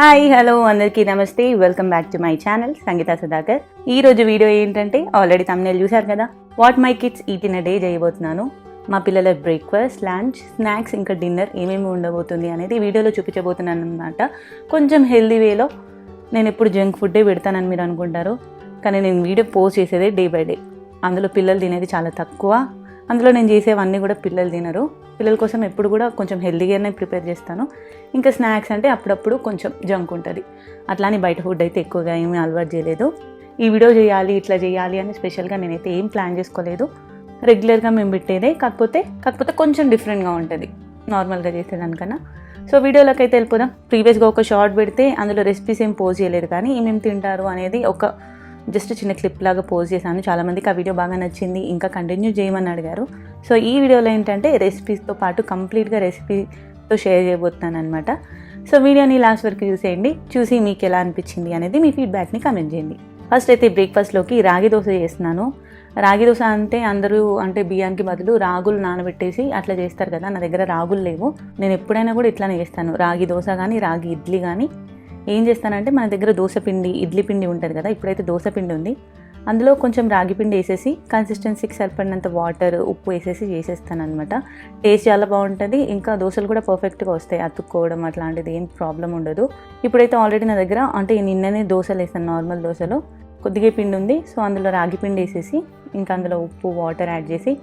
Hi hello అందరికీ నమస్తే, welcome back to my channel Sangeeta Sudhakar. ఈ రోజు వీడియో ఏంటంటే ఆల్రెడీ thumbnail చూసారు కదా, what my kids eat in a day చేయబోతున్నాను. మా పిల్లల బ్రేక్ఫాస్ట్, లంచ్, స్నాక్స్ ఇంకా డిన్నర్ ఏమేమి ఉండబోతుంది అనేది వీడియోలో చూపించబోతున్నాను అనమాట. కొంచెం హెల్దీ వేలో. నేను ఎప్పుడు జంక్ ఫుడ్డే పెడతానని మీరు అనుకుంటారు, కానీ నేను వీడియో పోస్ట్ చేసేదే డే బై డే. అందులో పిల్లలు తినేది చాలా తక్కువ. అందులో నేను చేసేవన్నీ కూడా పిల్లలు తినరు. పిల్లల కోసం ఎప్పుడు కూడా కొంచెం హెల్దీగానే ప్రిపేర్ చేస్తాను. ఇంకా స్నాక్స్ అంటే అప్పుడప్పుడు కొంచెం జంక్ ఉంటుంది. అట్లానే బయట ఫుడ్ అయితే ఎక్కువగా ఏమీ అలవాటు చేయలేదు. ఈ వీడియో చేయాలి, ఇట్లా చేయాలి అని స్పెషల్గా నేనైతే ఏం ప్లాన్ చేసుకోలేదు. రెగ్యులర్గా మేము పెట్టేదే, కాకపోతే కొంచెం డిఫరెంట్గా ఉంటుంది నార్మల్గా చేసేదానికన్నా. సో వీడియోలోకి అయితే వెళ్ళిపోదాం. ప్రీవియస్గా ఒక షార్ట్ పెడితే అందులో రెసిపీస్ ఏం పోస్ట్ చేయలేదు, కానీ ఏమేమి తింటారు అనేది ఒక జస్ట్ చిన్న క్లిప్ లాగా పోస్ట్ చేశాను. చాలామందికి ఆ వీడియో బాగా నచ్చింది, ఇంకా కంటిన్యూ చేయమని అడిగారు. సో ఈ వీడియోలో ఏంటంటే రెసిపీస్తో పాటు కంప్లీట్గా రెసిపీతో షేర్ చేయబోతున్నాను అనమాట. సో వీడియోని లాస్ట్ వరకు చూసేయండి. చూసి మీకు ఎలా అనిపించింది అనేది మీ ఫీడ్బ్యాక్ని కామెంట్ చేయండి. ఫస్ట్ అయితే బ్రేక్ఫాస్ట్లోకి రాగి దోశ చేస్తున్నాను. రాగి దోశ అంటే అందరూ అంటే బియ్యానికి బదులు రాగులు నానబెట్టేసి అట్లా చేస్తారు కదా. నా దగ్గర రాగులు లేవు. నేను ఎప్పుడైనా కూడా ఇట్లానే చేస్తాను. రాగి దోశ కానీ రాగి ఇడ్లీ కానీ ఏం చేస్తానంటే, మన దగ్గర దోశపిండి, ఇడ్లీ పిండి ఉంటుంది కదా, ఇప్పుడైతే దోశపిండి ఉంది, అందులో కొంచెం రాగి పిండి వేసేసి కన్సిస్టెన్సీకి సరిపడినంత వాటర్, ఉప్పు వేసేసి చేసేస్తాను అనమాట. టేస్ట్ చాలా బాగుంటుంది. ఇంకా దోశలు కూడా పర్ఫెక్ట్గా వస్తాయి, అతుక్కోవడం అట్లాంటిది ఏం ప్రాబ్లం ఉండదు. ఇప్పుడైతే ఆల్రెడీ నా దగ్గర అంటే నిన్ననే దోశలు వేసాను, నార్మల్ దోశలు. కొద్దిగా పిండి ఉంది, సో అందులో రాగి పిండి వేసేసి ఇంకా అందులో ఉప్పు, వాటర్ యాడ్ చేసి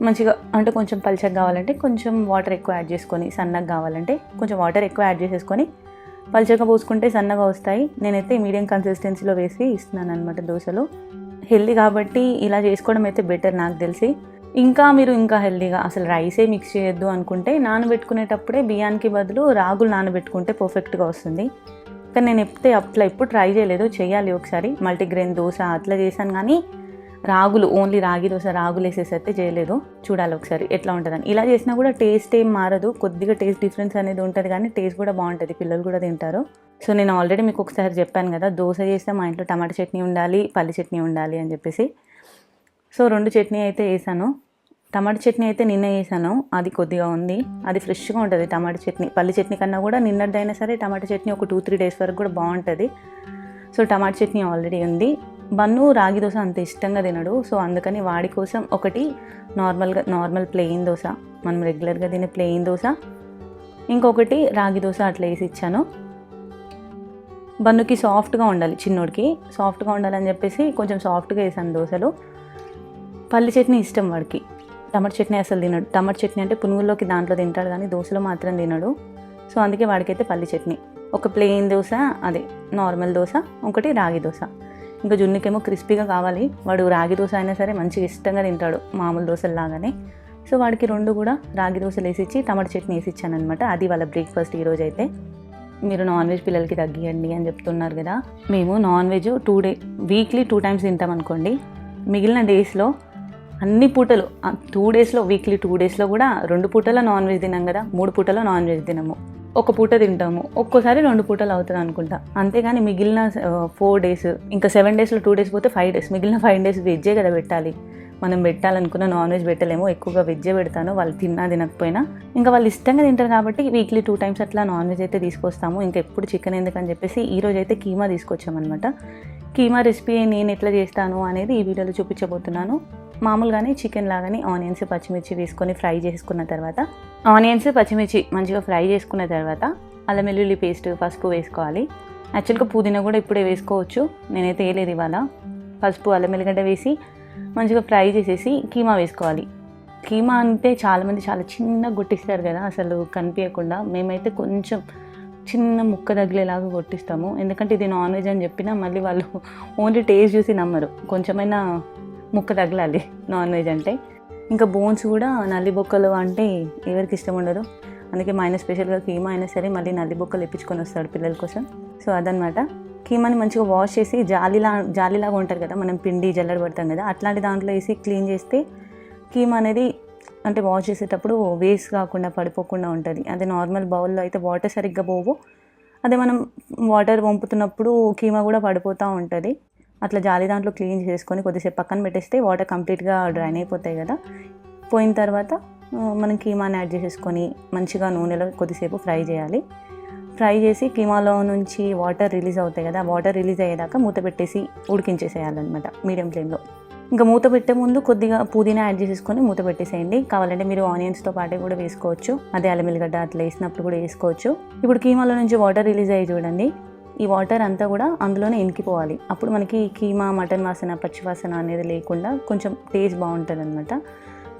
మంచిగా, అంటే కొంచెం పల్చగా కావాలంటే కొంచెం వాటర్ ఎక్కువ యాడ్ చేసుకొని, సన్నగా కావాలంటే కొంచెం వాటర్ ఎక్కువ యాడ్ చేసేసుకొని పల్చగా పోసుకుంటే సన్నగా వస్తాయి. నేనైతే మీడియం కన్సిస్టెన్సీలో వేసి ఇస్తున్నాను అనమాట దోశలు. హెల్దీ కాబట్టి ఇలా చేసుకోవడం అయితే బెటర్ నాకు తెలిసి. ఇంకా మీరు ఇంకా హెల్దీగా అసలు రైసే మిక్స్ చేయొద్దు అనుకుంటే నానబెట్టుకునేటప్పుడే బియ్యానికి బదులు రాగులు నానబెట్టుకుంటే పర్ఫెక్ట్గా వస్తుంది. కానీ నేను ఎప్పుడు ట్రై చేయలేదు, చేయాలి ఒకసారి. మల్టీగ్రెయిన్ దోశ అట్లా చేశాను, కానీ రాగులు ఓన్లీ రాగి దోశ రాగులు వేసేసి అయితే చేయలేదు. చూడాలి ఒకసారి ఎట్లా ఉంటుందని. ఇలా చేసినా కూడా టేస్ట్ ఏం మారదు, కొద్దిగా టేస్ట్ డిఫరెన్స్ అనేది ఉంటుంది, కానీ టేస్ట్ కూడా బాగుంటుంది, పిల్లలు కూడా తింటారు. సో నేను ఆల్రెడీ మీకు ఒకసారి చెప్పాను కదా, దోశ చేస్తే మా ఇంట్లో టమాటా చట్నీ ఉండాలి, పల్లి చట్నీ ఉండాలి అని చెప్పేసి. సో 2 చట్నీ అయితే వేసాను. టమాటా చట్నీ అయితే నిన్న వేసాను, అది కొద్దిగా ఉంది, అది ఫ్రెష్గా ఉంటుంది టమాటా చట్నీ. పల్లి చట్నీ కన్నా కూడా నిన్నటిదైనా సరే టమాటా చట్నీ ఒక 2-3 డేస్ వరకు కూడా బాగుంటుంది. సో టమాటా చట్నీ ఆల్రెడీ ఉంది. బన్ను రాగి దోశ అంత ఇష్టంగా తినడు, సో అందుకని వాడి కోసం ఒకటి నార్మల్ ప్లెయిన్ దోశ, మనం రెగ్యులర్గా తినే ప్లెయిన్ దోశ, ఇంకొకటి రాగి దోశ అట్లా వేసి ఇచ్చాను. బన్నుకి సాఫ్ట్గా ఉండాలి, చిన్నోడికి సాఫ్ట్గా ఉండాలని చెప్పేసి కొంచెం సాఫ్ట్గా వేసాను దోశలు. పల్లి చట్నీ ఇష్టం వాడికి, టమాటా చట్నీ అసలు తినడు. టమాటా చట్నీ అంటే పునుగుల్లోకి దాంట్లో తింటాడు, కానీ దోశలో మాత్రం తినడు. సో అందుకే వాడికైతే పల్లి చట్నీ. ఒక ప్లెయిన్ దోశ, అదే నార్మల్ దోశ, ఒకటి రాగి దోశ. ఇంకా జున్నుకేమో క్రిస్పీగా కావాలి, వాడు రాగి దోశ అయినా సరే మంచిగా ఇష్టంగా తింటాడు, మామూలు దోశల్లాగానే. సో వాడికి 2 కూడా రాగి దోశలు వేసిచ్చి టమాటా చట్నీ వేసి ఇచ్చాను అనమాట. అది వాళ్ళ బ్రేక్ఫాస్ట్ ఈరోజు అయితే. మీరు నాన్ వెజ్ పిల్లలకి తగ్గియండి అని చెప్తున్నారు కదా. మేము నాన్ వెజ్ వీక్లీ 2 టైమ్స్ తింటాం అనుకోండి. మిగిలిన డేస్లో అన్ని పూటలు 2 డేస్లో, వీక్లీ 2 డేస్లో కూడా 2 పూటల నాన్ వెజ్ తినాం కదా, 3 పూటల నాన్ వెజ్ తినము. ఒక పూట తింటాము, ఒక్కోసారి 2 పూటలు అవుతుంది అనుకుంటా. అంతేగాని మిగిలిన 4 డేస్, ఇంకా 7 డేస్లో 2 డేస్ పోతే 5 డేస్, మిగిలిన 5 డేస్ వెజ్జే కదా పెట్టాలి. మనం పెట్టాలనుకున్న నాన్ వెజ్ పెట్టలేమో, ఎక్కువగా వెజ్జే పెడతాను, వాళ్ళు తినకపోయినా. ఇంకా వాళ్ళు ఇష్టంగా తింటారు కాబట్టి వీక్లీ 2 టైమ్స్ అట్లా నాన్ వెజ్ అయితే తీసుకొస్తాము. ఇంకా ఎప్పుడు చికెన్ ఎందుకని చెప్పేసి ఈరోజు అయితే కీమా తీసుకొచ్చామన్నమాట. కీమా రెసిపీ నేను ఎట్లా చేస్తాను అనేది ఈ వీడియోలో చూపించబోతున్నాను. మామూలుగానే చికెన్ లాగానే ఆనియన్స్, పచ్చిమిర్చి వేసుకొని ఫ్రై చేసుకున్న తర్వాత, ఆనియన్స్, పచ్చిమిర్చి మంచిగా ఫ్రై చేసుకున్న తర్వాత అల్లం వెల్లుల్లి పేస్ట్, పసుపు వేసుకోవాలి. యాక్చువల్గా పుదీనా కూడా ఇప్పుడే వేసుకోవచ్చు, నేనైతే వేయలేదు ఇవాళ. పసుపు, అల్లం వెల్లిగడ్డ వేసి మంచిగా ఫ్రై చేసేసి కీమా వేసుకోవాలి. కీమా అంటే చాలామంది చాలా చిన్నగా కొట్టిస్తారు కదా, అసలు కనిపించకుండా. మేమైతే కొంచెం చిన్న ముక్క తగిలేలాగా కొట్టిస్తాము, ఎందుకంటే ఇది నాన్ వెజ్ అని చెప్పినా మళ్ళీ వాళ్ళు ఓన్లీ టేస్ట్ చూసి నమ్మరు, కొంచెమైనా ముక్క తగలాలి నాన్ వెజ్ అంటే. ఇంకా బోన్స్ కూడా, నల్లి బొక్కలు అంటే ఎవరికి ఇష్టం ఉండదు, అందుకే మా ఆయన స్పెషల్గా కీమా అయినా సరే మళ్ళీ నల్లి బొక్కలు ఇప్పించుకొని వస్తాడు పిల్లల కోసం. సో అదనమాట. కీమాని మంచిగా వాష్ చేసి జాలీలాగా ఉంటుంది కదా, మనం పిండి జల్లెడ పడతాం కదా, అట్లాంటి దాంట్లో వేసి క్లీన్ చేస్తే కీమా అనేది అంటే వాష్ చేసేటప్పుడు వేస్ట్ కాకుండా పడిపోకుండా ఉంటుంది. అదే నార్మల్ బౌల్లో అయితే వాటర్ సరిగ్గా పోవు, అదే మనం వాటర్ వంపుతున్నప్పుడు కీమా కూడా పడిపోతూ ఉంటుంది. అట్లా జాలి దాంట్లో క్లీన్ చేసుకొని కొద్దిసేపు పక్కన పెట్టేస్తే వాటర్ కంప్లీట్గా డ్రైన్ అయిపోతాయి కదా. పోయిన తర్వాత మనం కీమాని యాడ్ చేసేసుకొని మంచిగా నూనెలో కొద్దిసేపు ఫ్రై చేయాలి. ఫ్రై చేసి కీమాలో నుంచి వాటర్ రిలీజ్ అవుతాయి కదా, వాటర్ రిలీజ్ అయ్యేదాకా మూత పెట్టేసి ఉడికించేసేయాలన్నమాట మీడియం ఫ్లేమ్లో. ఇంకా మూత పెట్టే ముందు కొద్దిగా పుదీనా యాడ్ చేసేసుకొని మూత పెట్టేసేయండి. కావాలంటే మీరు ఆనియన్స్తో పాటు కూడా వేసుకోవచ్చు, అదే అల్లం వెల్లిగడ్డ అట్లా వేసినప్పుడు కూడా వేసుకోవచ్చు. ఇప్పుడు కీమాలో నుంచి వాటర్ రిలీజ్ అయ్యి చూడండి, ఈ వాటర్ అంతా కూడా అందులోనే ఇంకిపోవాలి. అప్పుడు మనకి కీమా మటన్ వాసన పచ్చి వాసన అనేది లేకుండా కొంచెం టేస్ట్ బాగుంటుంది అనమాట.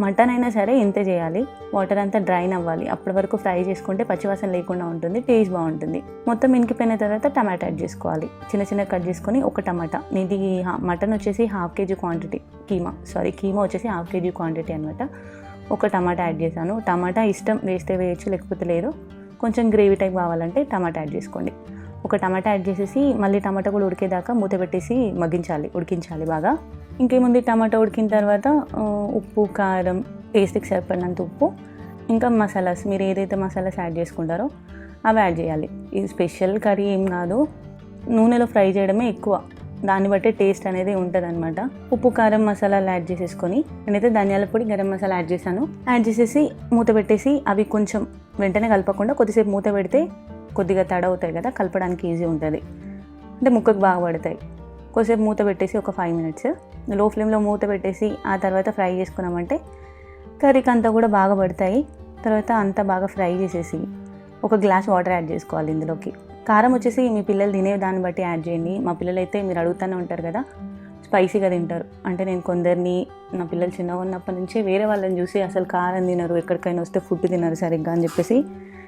మటన్ అయినా సరే ఇంతే చేయాలి, వాటర్ అంతా డ్రైన్ అవ్వాలి. అప్పటి వరకు ఫ్రై చేసుకుంటే పచ్చివాసన లేకుండా ఉంటుంది, టేస్ట్ బాగుంటుంది. మొత్తం ఇంకిపోయిన తర్వాత టమాటా యాడ్ చేసుకోవాలి. చిన్న చిన్న కట్ చేసుకొని ఒక టమాటా, ఇది మటన్ వచ్చేసి హాఫ్ కేజీ క్వాంటిటీ, కీమా వచ్చేసి హాఫ్ కేజీ క్వాంటిటీ అనమాట. ఒక టమాటా యాడ్ చేశాను. టమాటా ఇష్టం వేస్తే వేయచ్చు, లేకపోతే లేదు. కొంచెం గ్రేవీ టైప్ కావాలంటే టమాటా యాడ్ చేసుకోండి. ఒక టమాటా యాడ్ చేసేసి మళ్ళీ టమాటా కూడా ఉడికేదాకా మూత పెట్టేసి ఉడికించాలి బాగా. ఇంకేముంది, టమాటా ఉడికిన తర్వాత ఉప్పు కారం టేస్ట్కి సరిపడినంత ఉప్పు, ఇంకా మసాలాస్ మీరు ఏదైతే మసాలాస్ యాడ్ చేసుకుంటారో అవి యాడ్ చేయాలి. ఇది స్పెషల్ కర్రీ ఏం కాదు, నూనెలో ఫ్రై చేయడమే ఎక్కువ, దాన్ని బట్టే టేస్ట్ అనేది ఉంటుంది అనమాట. ఉప్పు కారం మసాలాలు యాడ్ చేసేసుకొని నేనైతే ధనియాల పొడి గరం మసాలా యాడ్ చేశాను. యాడ్ చేసేసి మూత పెట్టేసి అవి కొంచెం వెంటనే కలపకుండా కొద్దిసేపు మూత పెడితే కొద్దిగా తడవుతాయి కదా, కలపడానికి ఈజీ ఉంటుంది, అంటే ముక్కకు బాగా పడతాయి. కొద్దిసేపు మూత పెట్టేసి ఒక 5 minutes లో ఫ్లేమ్లో మూత పెట్టేసి ఆ తర్వాత ఫ్రై చేసుకున్నామంటే కర్రీకి అంతా కూడా బాగా పడతాయి. తర్వాత అంతా బాగా ఫ్రై చేసేసి ఒక గ్లాస్ వాటర్ యాడ్ చేసుకోవాలి ఇందులోకి. కారం వచ్చేసి మీ పిల్లలు తినే దాన్ని బట్టి యాడ్ చేయండి. మా పిల్లలు అయితే మీరు అడుగుతూనే ఉంటారు కదా, స్పైసీగా తింటారు. అంటే నేను కొందరిని, నా పిల్లలు చిన్నగా ఉన్నప్పటి నుంచి వేరే వాళ్ళని చూసి అసలు కారం తినరు, ఎక్కడికైనా వస్తే ఫుడ్ తినరు సరిగ్గా అని చెప్పేసి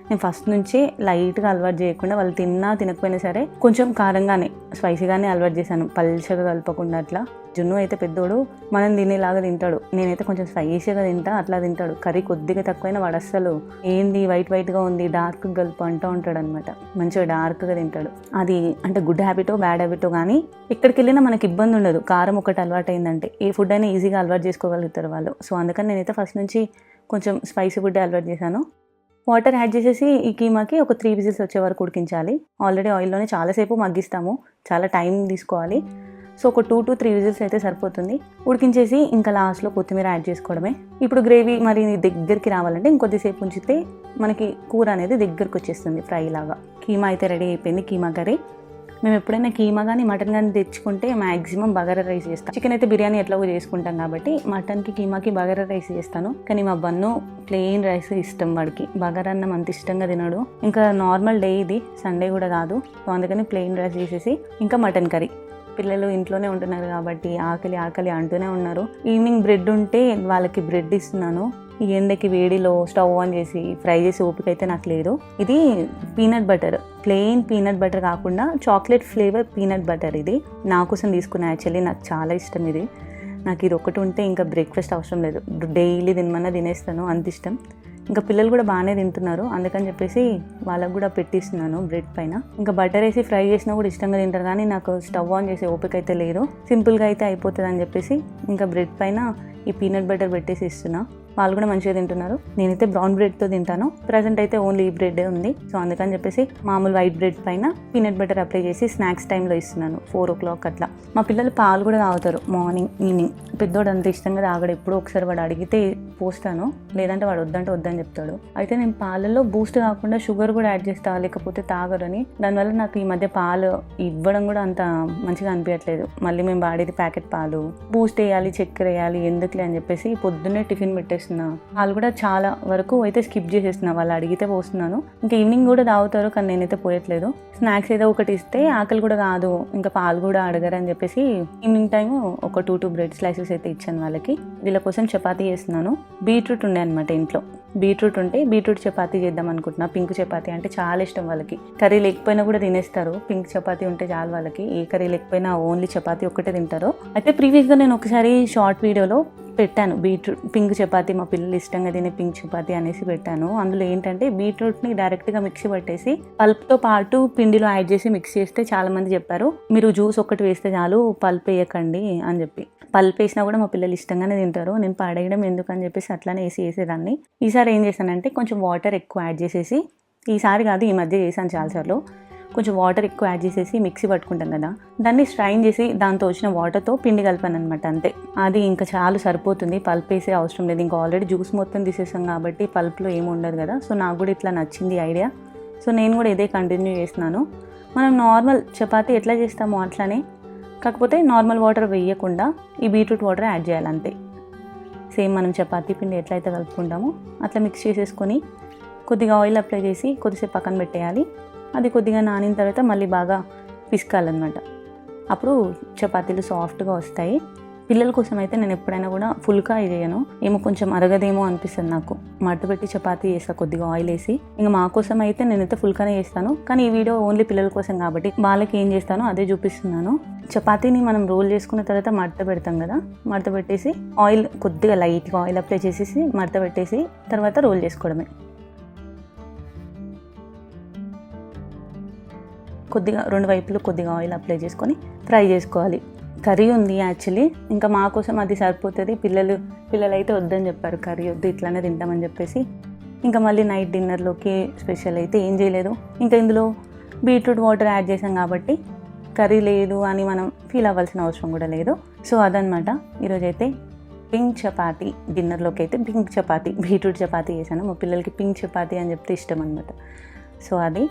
నేను ఫస్ట్ నుంచే లైట్గా అలవాటు చేయకుండా, వాళ్ళు తినకపోయినా సరే కొంచెం కారంగానే స్పైసీగానే అలవాటు చేశాను, పల్చగా కలపకుండా. అట్లా జున్ను అయితే పెద్దోడు మనం తినేలాగా తింటాడు, నేనైతే కొంచెం స్పైసీగా తింటా, అట్లా తింటాడు. కర్రీ కొద్దిగా తక్కువైనా వాడు అస్సలు ఏంది వైట్గా ఉంది డార్క్ కలుపు అంటూ ఉంటాడు అనమాట. మంచిగా డార్క్గా తింటాడు. అది అంటే గుడ్ హ్యాబిటో బ్యాడ్ హ్యాబిటో కానీ ఎక్కడికి వెళ్ళినా మనకి ఇబ్బంది ఉండదు. కారం ఒకటి అలవాటు అయిందంటే ఏ ఫుడ్ అయినా ఈజీగా అలవాటు చేసుకోగలుగుతారు వాళ్ళు. సో అందుకని నేనైతే ఫస్ట్ నుంచి కొంచెం స్పైసీ ఫుడ్ అలవాటు చేశాను. వాటర్ యాడ్ చేసేసి ఈ కీమాకి ఒక 3 విజిల్స్ వచ్చే వరకు ఉడికించాలి. ఆల్రెడీ ఆయిల్లోనే చాలాసేపు మగ్గిస్తాము, చాలా టైం తీసుకోవాలి. సో ఒక 2 to 3 విజిల్స్ అయితే సరిపోతుంది. ఉడికించేసి ఇంకా లాస్ట్లో కొత్తిమీర యాడ్ చేసుకోవడమే. ఇప్పుడు గ్రేవీ మరి దగ్గరికి రావాలంటే ఇంకొద్దిసేపు ఉంచితే మనకి కూర అనేది దగ్గరికి వచ్చేస్తుంది ఫ్రై లాగా. కీమా అయితే రెడీ అయిపోయింది, కీమా కర్రీ. మేము ఎప్పుడైనా కీమా కానీ మటన్ కానీ తెచ్చుకుంటే మ్యాక్సిమం బగారా రైస్ చేస్తాం. చికెన్ అయితే బిర్యానీ ఎట్లాగో చేసుకుంటాం కాబట్టి మటన్కి కీమాకి బగారా రైస్ చేస్తాను. కానీ మా బన్ను ప్లెయిన్ రైస్ ఇష్టం, వాడికి బగారా అన్నం అంత ఇష్టంగా తినడు. ఇంకా నార్మల్ డే ఇది, సండే కూడా కాదు. సో అందుకని ప్లెయిన్ రైస్ చేసేసి ఇంకా మటన్ కర్రీ. పిల్లలు ఇంట్లోనే ఉంటున్నారు కాబట్టి ఆకలి అంటూనే ఉన్నారు. ఈవినింగ్ బ్రెడ్ ఉంటే వాళ్ళకి బ్రెడ్ ఇస్తున్నాను. ఈ ఎండకి వేడిలో స్టవ్ ఆన్ చేసి ఫ్రై చేసి ఓపిక అయితే నాకు లేదు. ఇది peanut butter, plain peanut butter కాకుండా చాక్లెట్ ఫ్లేవర్ పీనట్ బటర్. ఇది నా కోసం తీసుకున్నా, యాక్చువల్లీ నాకు చాలా ఇష్టం ఇది. నాకు ఇది ఒకటి ఉంటే ఇంకా బ్రేక్ఫాస్ట్ అవసరం లేదు, డైలీ తినమన్నా తినేస్తాను, అంత ఇష్టం. ఇంకా పిల్లలు కూడా బాగానే తింటున్నారు, అందుకని చెప్పేసి వాళ్ళకు కూడా పెట్టిస్తున్నాను బ్రెడ్ పైన. ఇంకా బటర్ వేసి ఫ్రై చేసినా కూడా ఇష్టంగా తింటారు, కానీ నాకు స్టవ్ ఆన్ చేసే ఓపిక అయితే లేదు. సింపుల్గా అయితే అయిపోతుంది అని చెప్పేసి ఇంకా బ్రెడ్ పైన ఈ పీనట్ బటర్ పెట్టేసి ఇస్తున్నా. వాళ్ళు కూడా మంచిగా తింటున్నారు. నేనైతే బ్రౌన్ బ్రెడ్తో తింటాను, ప్రజెంట్ అయితే ఓన్లీ ఈ బ్రెడ్ ఉంది. సో అందుకని చెప్పేసి మామూలు వైట్ బ్రెడ్ పైన పీనట్ బటర్ అప్లై చేసి స్నాక్స్ టైంలో ఇస్తున్నాను 4 o'clock అట్లా. మా పిల్లలు పాలు కూడా తాగుతారు మార్నింగ్ ఈవినింగ్. పెద్దోడు అంత ఇష్టంగా తాగడు, ఎప్పుడో ఒకసారి వాడు అడిగితే పోస్తాను, లేదంటే వాడు వద్దని చెప్తాడు. అయితే నేను పాలలో బూస్ట్ కాకుండా షుగర్ కూడా యాడ్ చేస్తా, లేకపోతే తాగరని. దానివల్ల నాకు ఈ మధ్య పాలు ఇవ్వడం కూడా అంత మంచిగా అనిపించట్లేదు. మళ్ళీ మేము వాడేది ప్యాకెట్ పాలు, బూస్ట్ వేయాలి చక్కెర వేయాలి ఎందుకులే అని చెప్పేసి పొద్దున్నే టిఫిన్ పెట్టేస్తున్నా. వాళ్ళు కూడా చాలా వరకు అయితే స్కిప్ చేసేస్తున్నా, వాళ్ళు అడిగితే పోస్తున్నాను. ఇంకా ఈవినింగ్ కూడా తాగుతారు, కానీ నేనైతే పోయట్లేదు. స్నాక్స్ ఏదో ఒకటి ఇస్తే ఆకలి కూడా కాదు, ఇంకా పాలు కూడా అడగరు అని చెప్పేసి ఈవినింగ్ టైం ఒక 2 బ్రెడ్ స్లైసెస్ అయితే ఇచ్చాను వాళ్ళకి. వీళ్ళ కోసం చపాతీ చేస్తున్నాను. బీట్రూట్ ఉండే అనమాట ఇంట్లో, బీట్రూట్ ఉంటే బీట్రూట్ చపాతీ చేద్దాం అనుకుంటున్నా. పింక్ చపాతీ అంటే చాలా ఇష్టం వాళ్ళకి, కర్రీ లేకపోయినా కూడా తినేస్తారు. పింక్ చపాతీ ఉంటే చాలు వాళ్ళకి, ఏ కర్రీ లేకపోయినా ఓన్లీ చపాతీ ఒక్కటే తింటారు. అయితే ప్రీవియస్గా నేను ఒకసారి షార్ట్ వీడియోలో పెట్టాను బీట్రూట్ పింక్ చపాతీ, మా పిల్లలు ఇష్టంగా తినే పింక్ చపాతీ అనేసి పెట్టాను. అందులో ఏంటంటే బీట్రూట్ని డైరెక్ట్గా మిక్సీ పట్టేసి పల్ప్తో పాటు పిండిలో యాడ్ చేసి మిక్స్ చేస్తే చాలా మంది చెప్పారు మీరు జ్యూస్ ఒక్కటి వేస్తే చాలు పల్ప్ వేయకండి అని చెప్పి. పల్ప్ వేసినా కూడా మా పిల్లలు ఇష్టంగానే తింటారు, నేను పాడేయడం ఎందుకని చెప్పేసి అట్లానే వేసేదాన్ని. ఈసారి ఏం చేశానంటే కొంచెం వాటర్ ఎక్కువ యాడ్ చేసేసి, ఈసారి కాదు ఈ మధ్య చేశాను చాలాసార్లు, కొంచెం వాటర్ ఎక్కువ యాడ్ చేసేసి మిక్సీ పట్టుకుంటాం కదా, దాన్ని స్ట్రైన్ చేసి దాంతో వచ్చిన వాటర్తో పిండి కలిపాను అనమాట. అంతే, అది ఇంకా చాలా సరిపోతుంది, పల్ప్ వేసే అవసరం లేదు. ఇంకా ఆల్రెడీ జ్యూస్ మొత్తం తీసేసాం కాబట్టి పల్ప్లో ఏమి ఉండదు కదా. సో నాకు కూడా ఇట్లా నచ్చింది ఐడియా, సో నేను కూడా ఇదే కంటిన్యూ చేస్తున్నాను. మనం నార్మల్ చపాతీ ఎట్లా చేస్తామో అట్లానే, కాకపోతే నార్మల్ వాటర్ వేయకుండా ఈ బీట్రూట్ వాటర్ యాడ్ చేయాలి అంతే. సేమ్ మనం చపాతీ పిండి ఎట్లయితే కలుపుకుంటామో అట్లా మిక్స్ చేసేసుకొని కొద్దిగా ఆయిల్ అప్లై చేసి కొద్దిసేపు పక్కన పెట్టేయాలి. అది కొద్దిగా నానిన తర్వాత మళ్ళీ బాగా పిసకాలన్నమాట. అప్పుడు చపాతీలు సాఫ్ట్గా వస్తాయి. పిల్లల కోసం అయితే నేను ఎప్పుడైనా కూడా ఫుల్గా చేయను, ఏమో కొంచెం అరగదేమో అనిపిస్తుంది నాకు. మడత పెట్టి చపాతీ చేస్తాను కొద్దిగా ఆయిల్ వేసి. ఇంకా మా కోసం అయితే నేనైతే ఫుల్గానే చేస్తాను, కానీ ఈ వీడియో ఓన్లీ పిల్లల కోసం కాబట్టి వాళ్ళకి ఏం చేస్తానో అదే చూపిస్తున్నాను. చపాతీని మనం రోల్ చేసుకున్న తర్వాత మడత పెడతాం కదా, మడత పెట్టేసి ఆయిల్ కొద్దిగా లైట్గా ఆయిల్ అప్లై చేసేసి మడత పెట్టేసి తర్వాత రోల్ చేసుకోవడమే. కొద్దిగా రెండు వైపులు కొద్దిగా ఆయిల్ అప్లై చేసుకొని ఫ్రై చేసుకోవాలి. కర్రీ ఉంది యాక్చువల్లీ, ఇంకా మా కోసం అది సరిపోతుంది. పిల్లలు అయితే వద్దని చెప్పారు, కర్రీ వద్దు ఇట్లానే తింటామని చెప్పేసి. ఇంకా మళ్ళీ నైట్ డిన్నర్లోకి స్పెషల్ అయితే ఏం చేయలేదు. ఇంకా ఇందులో బీట్రూట్ వాటర్ యాడ్ చేసాం కాబట్టి కర్రీ లేదు అని మనం ఫీల్ అవ్వాల్సిన అవసరం కూడా లేదు. సో అదనమాట ఈరోజైతే పింక్ చపాతీ. డిన్నర్లోకి అయితే పింక్ చపాతీ, బీట్రూట్ చపాతీ చేశాను. మా పిల్లలకి పింక్ చపాతీ అని చెప్తే ఇష్టం అనమాట. సో అది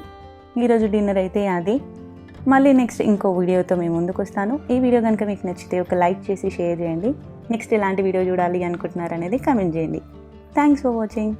ఈరోజు డిన్నర్ అయితే అది. మళ్ళీ నెక్స్ట్ ఇంకో వీడియోతో మేము ముందుకు వస్తాను. ఈ వీడియో కనుక మీకు నచ్చితే ఒక లైక్ చేసి షేర్ చేయండి. నెక్స్ట్ ఎలాంటి వీడియో చూడాలి అనుకుంటున్నారు అనేది కామెంట్ చేయండి. Thanks for watching.